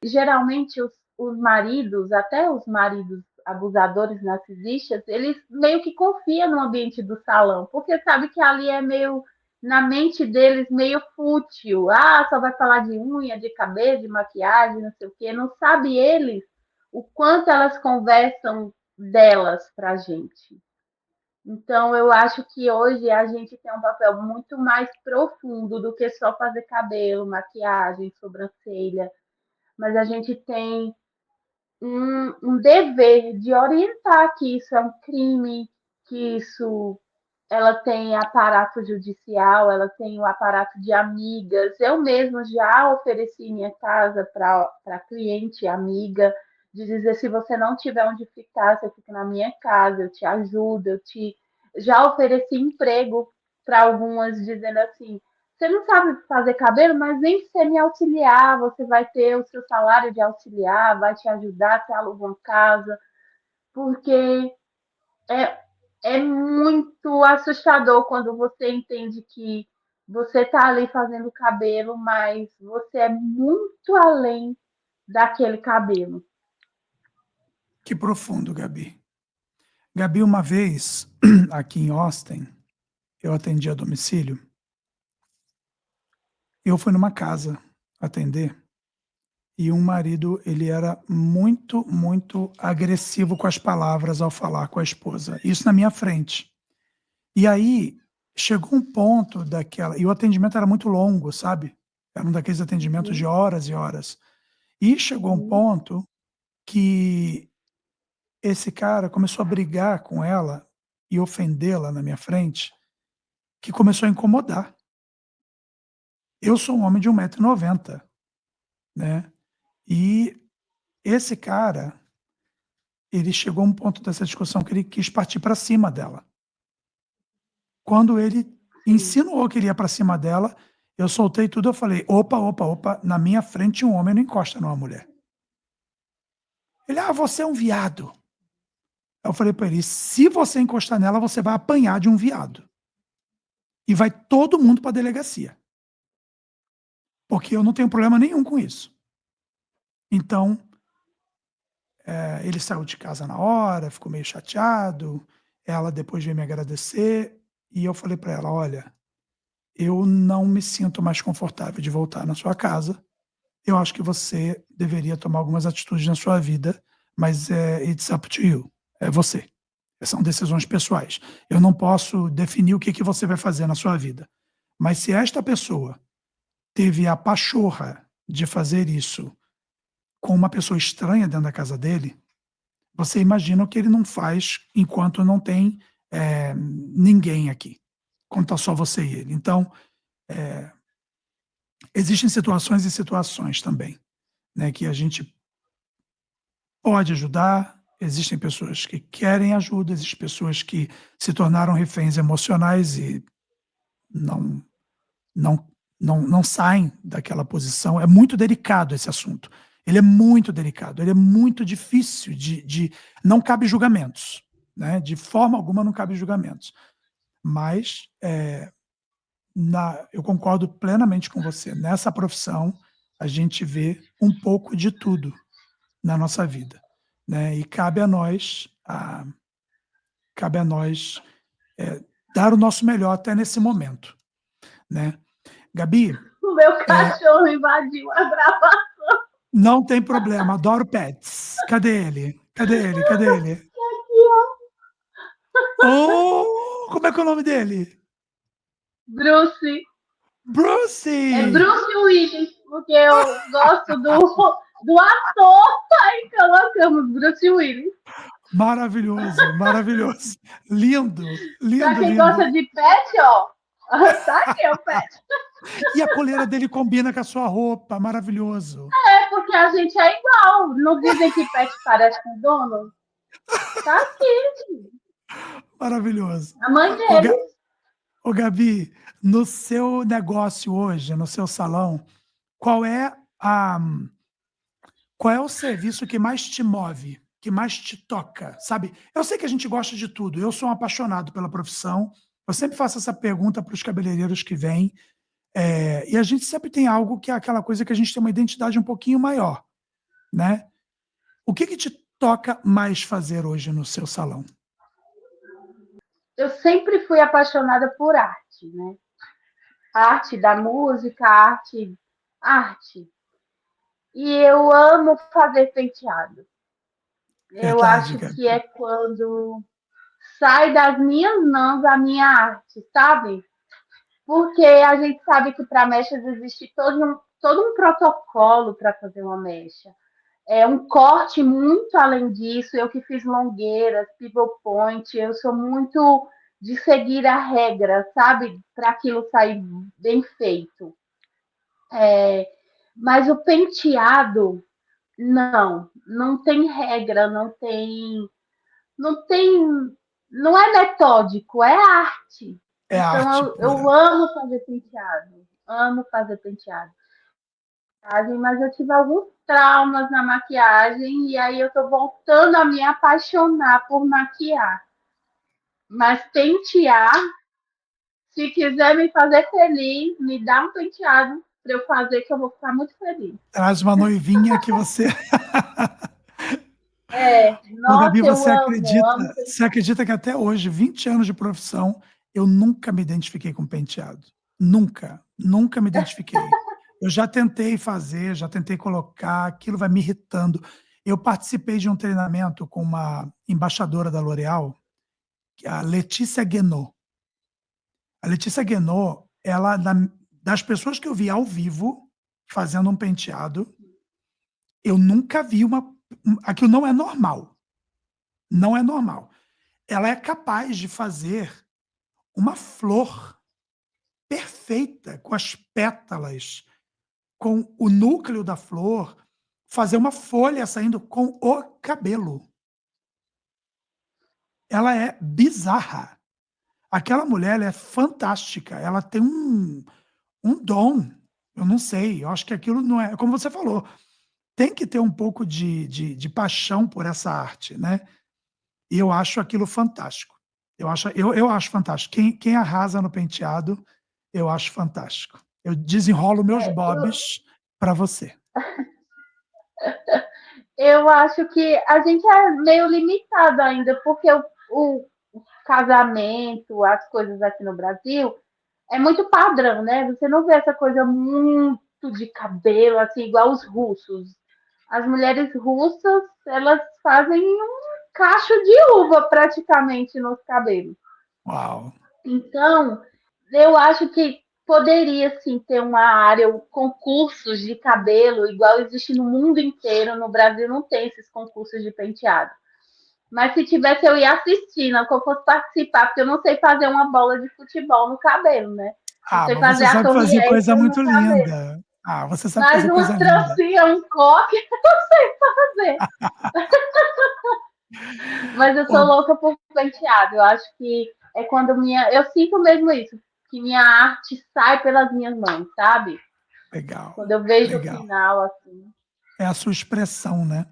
Geralmente os maridos, até os maridos abusadores narcisistas, eles meio que confiam no ambiente do salão, porque sabe que ali é meio, na mente deles, meio fútil. Ah, só vai falar de unha, de cabelo, de maquiagem, não sei o quê. Não sabe eles o quanto elas conversam delas pra gente. Então, eu acho que hoje a gente tem um papel muito mais profundo do que só fazer cabelo, maquiagem, sobrancelha, mas a gente tem um dever de orientar que isso é um crime, que isso ela tem aparato judicial, ela tem o aparato de amigas. Eu mesma já ofereci minha casa para cliente, amiga, de dizer se você não tiver onde ficar, você fica na minha casa, eu te ajudo, eu te já ofereci emprego para algumas dizendo assim, você não sabe fazer cabelo, mas vem ser me auxiliar, você vai ter o seu salário de auxiliar, vai te ajudar, você aluga uma casa, porque é, é muito assustador quando você entende que você está ali fazendo cabelo, mas você é muito além daquele cabelo. que profundo, Gabi. Gabi, uma vez, aqui em Austin, eu atendi a domicílio, eu fui numa casa atender, e um marido, ele era muito, muito agressivo com as palavras ao falar com a esposa. Isso na minha frente. E aí, chegou um ponto daquela... E o atendimento era muito longo, sabe? Era um daqueles atendimentos de Uhum, horas e horas. E chegou um sim, ponto que esse cara começou a brigar com ela e ofendê-la na minha frente, que começou a incomodar. Eu sou um homem de 1,90 m, né? E esse cara, ele chegou a um ponto dessa discussão que ele quis partir para cima dela. Quando ele sim. insinuou que ele ia para cima dela, eu soltei tudo, eu falei: "Opa, opa, opa, na minha frente um homem não encosta numa mulher". Ele: "Ah, você é um viado". Eu falei para ele: "Se você encostar nela, você vai apanhar de um viado. E vai todo mundo para a delegacia, porque eu não tenho problema nenhum com isso". Então, ele saiu de casa na hora, ficou meio chateado, ela depois veio me agradecer, e eu falei para ela: "Olha, eu não me sinto mais confortável de voltar na sua casa. Eu acho que você deveria tomar algumas atitudes na sua vida, mas it's up to you, é você. São decisões pessoais. Eu não posso definir o que você vai fazer na sua vida. Mas se esta pessoa teve a pachorra de fazer isso com uma pessoa estranha dentro da casa dele, você imagina o que ele não faz enquanto não tem ninguém aqui, quando está só você e ele. Então, existem situações e situações também, né, que a gente pode ajudar. Existem pessoas que querem ajuda, existem pessoas que se tornaram reféns emocionais e não não não saem daquela posição. É muito delicado esse assunto. Ele é muito delicado, ele é muito difícil de não cabe julgamentos, né, de forma alguma não cabe julgamentos. Mas, eu concordo plenamente com você. Nessa profissão, a gente vê um pouco de tudo na nossa vida, né, e cabe a nós, dar o nosso melhor até nesse momento, né. Gabi, O meu cachorro invadiu a gravação não tem problema, adoro pets. Cadê ele? Cadê ele? Cadê ele? aqui, ó. Oh, como é que é o nome dele? Bruce. É Brucey! Bruce Willis, porque eu gosto do ator, aí colocamos Bruce Willis. Maravilhoso, maravilhoso. Lindo, Pra lindo, quem lindo. gosta de pet, ó, tá aqui o pet. E a coleira dele combina com a sua roupa, maravilhoso. É porque a gente é igual. Não dizem que pet parece com dono? Tá aqui, Maravilhoso. a mãe Ô, Ga deles. ô Gabi, no seu negócio hoje, no seu salão, qual é a qual é o serviço que mais te move, que mais te toca, sabe? Eu sei que a gente gosta de tudo, eu sou um apaixonado pela profissão, eu sempre faço essa pergunta para os cabeleireiros que vêm, e a gente sempre tem algo que é aquela coisa que a gente tem uma identidade um pouquinho maior, né? O que te toca mais fazer hoje no seu salão? Eu sempre fui apaixonada por arte, né? Arte da música, arte. E eu amo fazer penteado. Eu Verdade, acho que é Gabi. quando sai das minhas mãos a minha arte, sabe? Porque a gente sabe que para mechas existe todo um protocolo para fazer uma mecha. É um corte muito além disso. Eu que fiz longueiras, pivot point, eu sou muito de seguir a regra, sabe? Para aquilo sair bem feito. Mas o penteado, não tem regra, não tem, não é metódico, é arte. É Então arte eu pura. amo fazer penteado, mas eu tive alguns traumas na maquiagem e aí eu tô voltando a me apaixonar por maquiar. Mas pentear, se quiser me fazer feliz, me dá um penteado para eu fazer que eu vou ficar muito feliz. Traz uma noivinha que você... Ô, Gabi, Nossa, eu amo você pentear. acredita que até hoje, 20 anos de profissão, eu nunca me identifiquei com penteado? Nunca, nunca me identifiquei. Eu já tentei fazer, já tentei colocar, aquilo vai me irritando. Eu participei de um treinamento com uma embaixadora da L'Oréal, que é a Letícia Guenot. A Letícia Guenot, ela, das pessoas que eu vi ao vivo fazendo um penteado, eu nunca vi aquilo não é normal. Não é normal. Ela é capaz de fazer uma flor perfeita, com as pétalas, com o núcleo da flor, fazer uma folha saindo com o cabelo. Ela é bizarra. Aquela mulher, ela é fantástica. Ela tem um dom. Eu não sei. Eu acho que aquilo não é. Como você falou, tem que ter um pouco de paixão por essa arte, né? E eu acho aquilo fantástico. Eu acho fantástico. Quem arrasa no penteado, eu acho fantástico. Eu desenrolo meus É, bobs para você. eu acho que a gente é meio limitado ainda, porque o casamento, as coisas aqui no Brasil, é muito padrão, né? Você não vê essa coisa muito de cabelo, assim, igual os russos. As mulheres russas, elas fazem um cacho de uva praticamente nos cabelos. Uau! Então, eu acho que poderia sim ter uma área, concursos de cabelo, igual existe no mundo inteiro. No Brasil não tem esses concursos de penteado. Mas se tivesse, eu ia assistir, não que eu fosse participar, porque eu não sei fazer uma bola de futebol no cabelo, né? Não Ah, sei mas fazer você a sabe Torre fazer coisa Eiffel no muito cabelo. linda. Ah, você sabe Mas fazer coisa uma linda. trancinha, um coque, eu não sei fazer. Mas eu sou Ô, louca por penteado. Eu acho que é quando minha. Eu sinto mesmo isso, que minha arte sai pelas minhas mãos, sabe? legal, Quando eu vejo o legal. final, assim. É a sua expressão, né?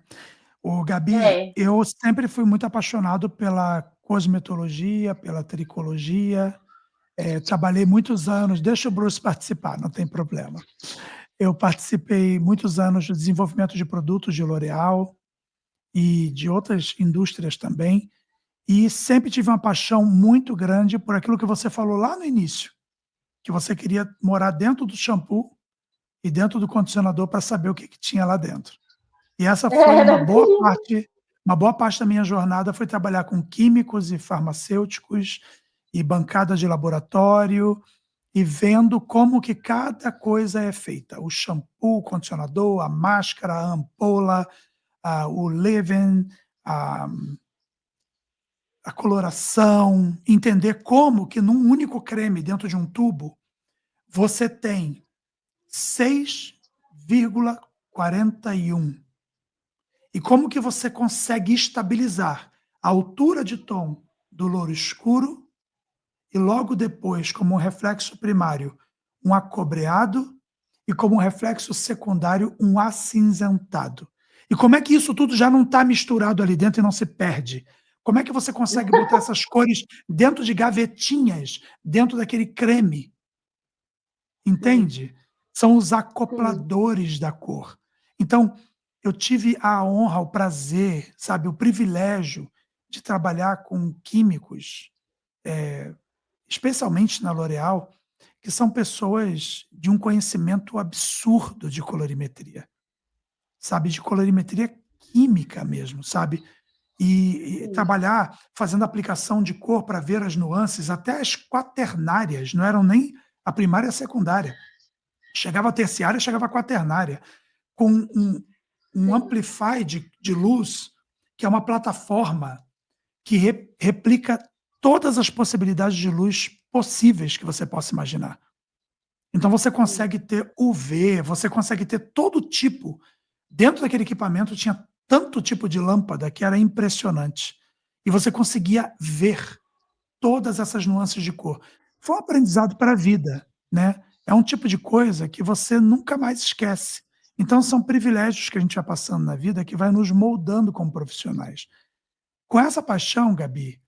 Ô, Gabi, É. eu sempre fui muito apaixonado pela cosmetologia, pela tricologia. Trabalhei muitos anos, deixa o Bruce participar, não tem problema. Eu participei muitos anos do desenvolvimento de produtos de L'Oréal e de outras indústrias também, e sempre tive uma paixão muito grande por aquilo que você falou lá no início, que você queria morar dentro do shampoo e dentro do condicionador para saber o que tinha lá dentro. E essa foi Era. uma boa parte da minha jornada foi trabalhar com químicos e farmacêuticos e bancadas de laboratório e vendo como que cada coisa é feita. O shampoo, o condicionador, a máscara, a ampola, o leave-in, a, a coloração, entender como que num único creme dentro de um tubo você tem 6,41. E como que você consegue estabilizar a altura de tom do louro escuro e logo depois, como um reflexo primário, um acobreado e como um reflexo secundário, um acinzentado. E como é que isso tudo já não está misturado ali dentro e não se perde? Como é que você consegue botar essas cores dentro de gavetinhas, dentro daquele creme? Sim, Entende? São os sim, acopladores da cor. Então, eu tive a honra, o prazer, sabe, o privilégio de trabalhar com químicos, especialmente na L'Oréal, que são pessoas de um conhecimento absurdo de colorimetria, sabe, de colorimetria química mesmo, sabe? E sim. trabalhar fazendo aplicação de cor para ver as nuances, até as quaternárias, não eram nem a primária e a secundária. Chegava a terciária, chegava a quaternária, com um Sim. amplify de luz, que é uma plataforma que replica todas as possibilidades de luz possíveis que você possa imaginar. Então você Sim. consegue ter UV, você consegue ter todo tipo. Dentro daquele equipamento tinha tanto tipo de lâmpada que era impressionante. E você conseguia ver todas essas nuances de cor. Foi um aprendizado para a vida, né? É um tipo de coisa que você nunca mais esquece. Então são privilégios que a gente vai passando na vida que vai nos moldando como profissionais. Com essa paixão, Gabi,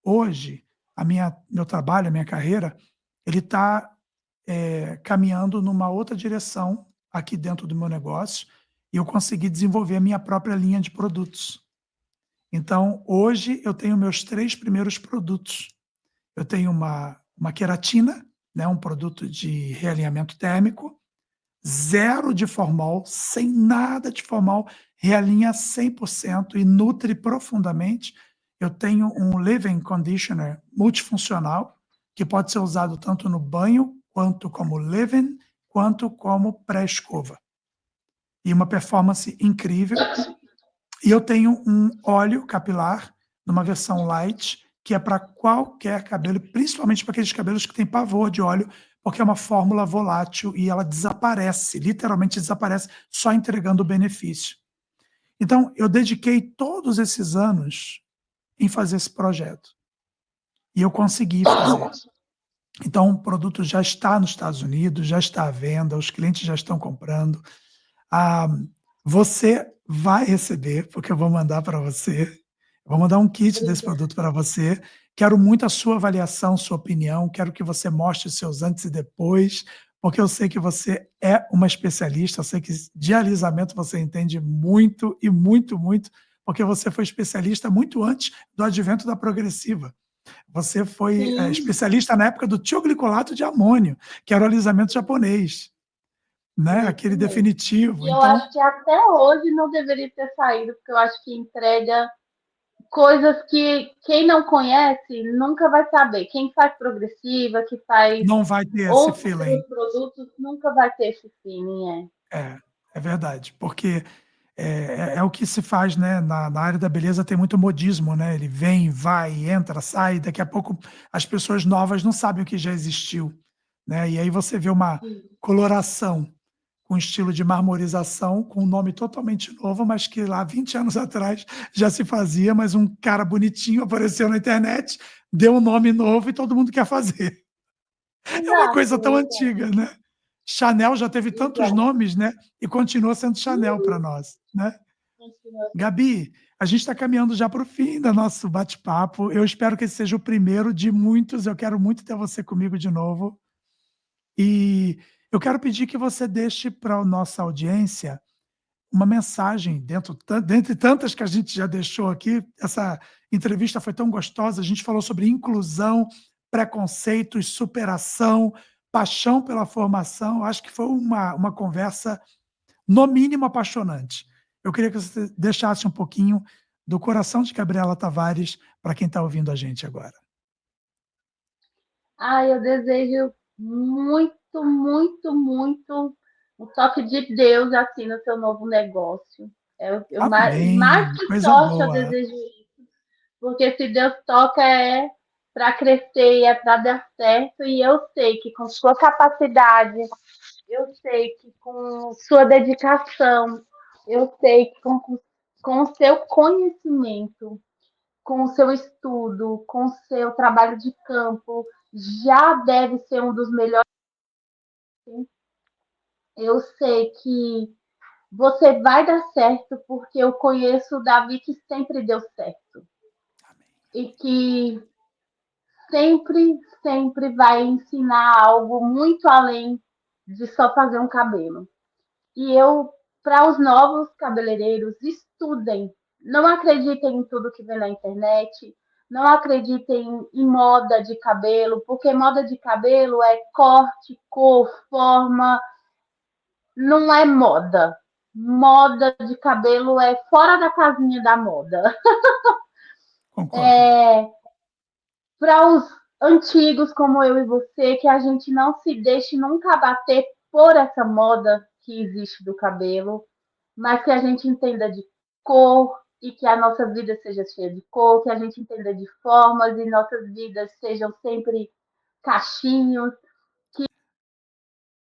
hoje meu trabalho, a minha carreira, ele está caminhando numa outra direção aqui dentro do meu negócio e eu consegui desenvolver a minha própria linha de produtos. Então, hoje eu tenho meus 3 primeiros produtos. Eu tenho uma queratina, né, um produto de realinhamento térmico, zero de formol, sem nada de formol, realinha 100% e nutre profundamente. Eu tenho um leave-in conditioner multifuncional, que pode ser usado tanto no banho, quanto como leave-in, quanto como pré-escova. E uma performance incrível. E eu tenho um óleo capilar, numa versão light, que é para qualquer cabelo, principalmente para aqueles cabelos que têm pavor de óleo, porque é uma fórmula volátil e ela desaparece, literalmente desaparece, só entregando o benefício. Então, eu dediquei todos esses anos em fazer esse projeto. E eu consegui fazer. Então, o produto já está nos Estados Unidos, já está à venda, os clientes já estão comprando. Ah, você vai receber, porque eu vou mandar para você. Eu vou mandar um kit desse produto para você. Quero muito a sua avaliação, sua opinião. Quero que você mostre os seus antes e depois, porque eu sei que você é uma especialista. Eu sei que de alisamento você entende muito e muito, muito, porque você foi especialista muito antes do advento da progressiva. Você foi especialista na época do tioglicolato de amônio, que era o alisamento japonês, né? Aquele definitivo. E eu Então, acho que até hoje não deveria ter saído, porque eu acho que entrega coisas que quem não conhece nunca vai saber. Quem faz progressiva, que faz não vai ter esse outros feeling. produtos, nunca vai ter esse feeling, É verdade, porque é o que se faz, né? Na área da beleza tem muito modismo, né? Ele vem, vai, entra, sai, daqui a pouco as pessoas novas não sabem o que já existiu, né? E aí você vê uma coloração com estilo de marmorização, com um nome totalmente novo, mas que lá 20 anos atrás já se fazia, mas um cara bonitinho apareceu na internet, deu um nome novo e todo mundo quer fazer. É uma coisa tão Exato, antiga, né? Chanel já teve tantos exato. nomes, né? E continua sendo Chanel para nós, né? Gabi, a gente está caminhando já para o fim do nosso bate-papo. Eu espero que esse seja o primeiro de muitos. Eu quero muito ter você comigo de novo. E eu quero pedir que você deixe para a nossa audiência uma mensagem dentre tantas que a gente já deixou aqui. Essa entrevista foi tão gostosa. A gente falou sobre inclusão, preconceitos, superação, paixão pela formação. Acho que foi uma conversa, no mínimo, apaixonante. Eu queria que você deixasse um pouquinho do coração de Gabriela Tavares para quem está ouvindo a gente agora. Eu desejo muito, muito, muito um toque de Deus assim no seu novo negócio. Mais Amém. que Coisa sorte eu boa. desejo isso, porque se Deus toca é para crescer e é para dar certo, e eu sei que com sua capacidade, eu sei que com sua dedicação, eu sei que com o seu conhecimento, com o seu estudo, com o seu trabalho de campo, já deve ser um dos melhores. Eu sei que você vai dar certo, porque eu conheço o Davi que sempre deu certo. E que sempre, sempre vai ensinar algo muito além de só fazer um cabelo. E eu, para os novos cabeleireiros, estudem. Não acreditem em tudo que vem na internet. Não acreditem em moda de cabelo, porque moda de cabelo é corte, cor, forma. Não é moda. Moda de cabelo é fora da casinha da moda. Concordo. Para os antigos como eu e você, que a gente não se deixe nunca abater por essa moda que existe do cabelo, mas que a gente entenda de cor e que a nossa vida seja cheia de cor, que a gente entenda de formas e nossas vidas sejam sempre cachinhos,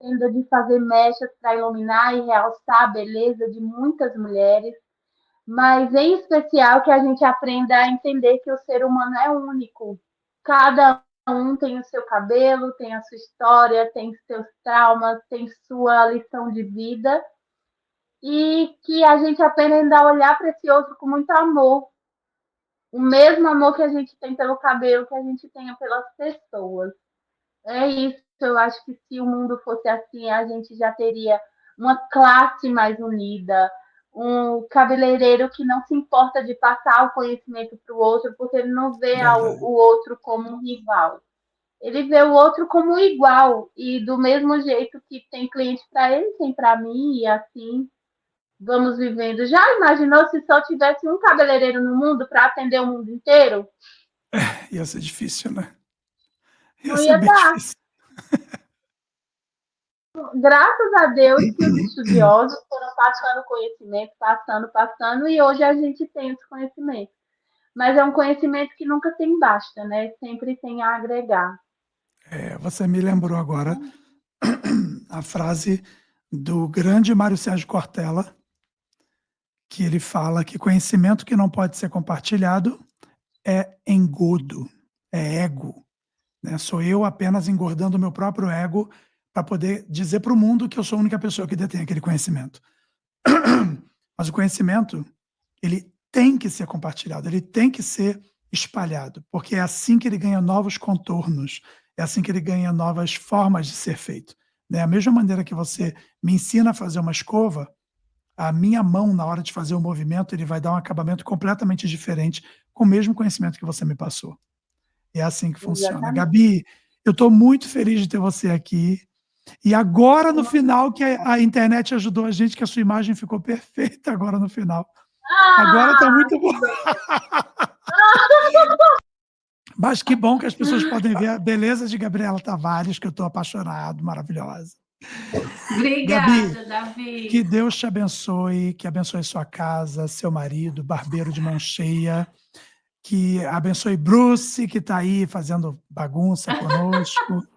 entenda de fazer mechas para iluminar e realçar a beleza de muitas mulheres, mas em especial que a gente aprenda a entender que o ser humano é único. Cada um tem o seu cabelo, tem a sua história, tem seus traumas, tem sua lição de vida, e que a gente aprenda a olhar para esse outro com muito amor. O mesmo amor que a gente tem pelo cabelo, que a gente tenha pelas pessoas. É isso. Eu acho que se o mundo fosse assim, a gente já teria uma classe mais unida, um cabeleireiro que não se importa de passar o conhecimento para o outro, porque ele não vê Verdade. o outro como um rival. ele vê o outro como igual e do mesmo jeito que tem cliente para ele, tem para mim e assim vamos vivendo. Já imaginou se só tivesse um cabeleireiro no mundo para atender o mundo inteiro? Ia ser difícil, né? Ia Não ser ia bem dar. difícil. Graças a Deus que os estudiosos foram passando conhecimento, passando, e hoje a gente tem esse conhecimento. Mas é um conhecimento que nunca tem basta, né? Sempre tem a agregar. Você me lembrou agora a frase do grande Mário Sérgio Cortella, que ele fala que conhecimento que não pode ser compartilhado é engodo, é ego. Né? Sou eu apenas engordando o meu próprio ego para poder dizer para o mundo que eu sou a única pessoa que detém aquele conhecimento. Mas o conhecimento, ele tem que ser compartilhado, ele tem que ser espalhado, porque é assim que ele ganha novos contornos, é assim que ele ganha novas formas de ser feito. Da mesma maneira que você me ensina a fazer uma escova, a minha mão, na hora de fazer o movimento, ele vai dar um acabamento completamente diferente com o mesmo conhecimento que você me passou. É assim que funciona. Exatamente. Gabi, eu estou muito feliz de ter você aqui. E agora, no final, que a internet ajudou a gente, que a sua imagem ficou perfeita agora no final. Agora está Ah, muito bom. Mas que bom que as pessoas podem ver a beleza de Gabriela Tavares, que eu estou apaixonado, maravilhosa. Gabi, Obrigada, Davi. que Deus te abençoe, que abençoe sua casa, seu marido, barbeiro de mão cheia, que abençoe Bruce, que está aí fazendo bagunça conosco,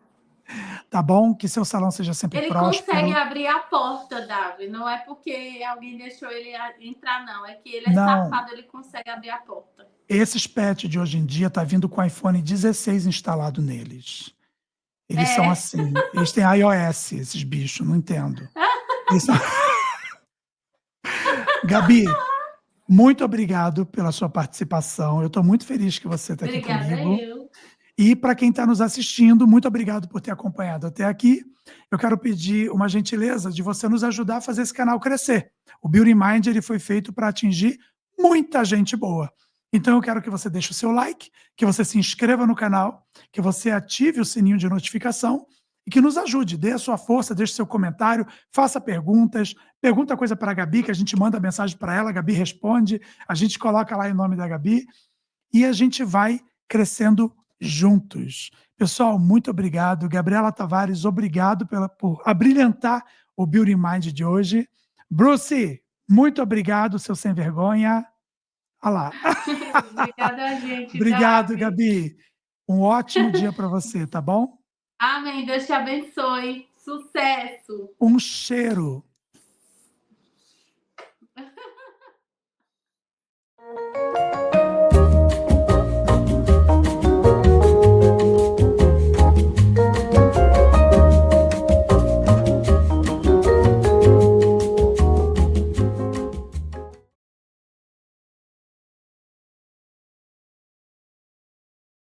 tá bom? Que seu salão seja sempre Ele próspero. consegue abrir a porta, Davi. Não é porque alguém deixou ele entrar, não. É que ele é Não, safado, ele consegue abrir a porta. esses pets de hoje em dia tá vindo com o iPhone 16 instalado neles. Eles são assim, eles têm iOS, esses bichos, não entendo. São... Gabi, muito obrigado pela sua participação. Eu estou muito feliz que você está aqui Obrigada, comigo. eu. E para quem está nos assistindo, muito obrigado por ter acompanhado até aqui. Eu quero pedir uma gentileza de você nos ajudar a fazer esse canal crescer. O Beauty Mind ele foi feito para atingir muita gente boa. Então eu quero que você deixe o seu like, que você se inscreva no canal, que você ative o sininho de notificação e que nos ajude. Dê a sua força, deixe seu comentário, faça perguntas, pergunta coisa para a Gabi, que a gente manda mensagem para ela, a Gabi responde, a gente coloca lá em nome da Gabi e a gente vai crescendo juntos. Pessoal, muito obrigado. Gabriela Tavares, obrigado por abrilhantar o Beauty Mind de hoje. Bruce, muito obrigado, seu sem vergonha. Olha lá. Obrigada, gente. Obrigado, Davi. Gabi. Um ótimo dia para você, tá bom? Amém. Deus te abençoe. Sucesso. Um cheiro.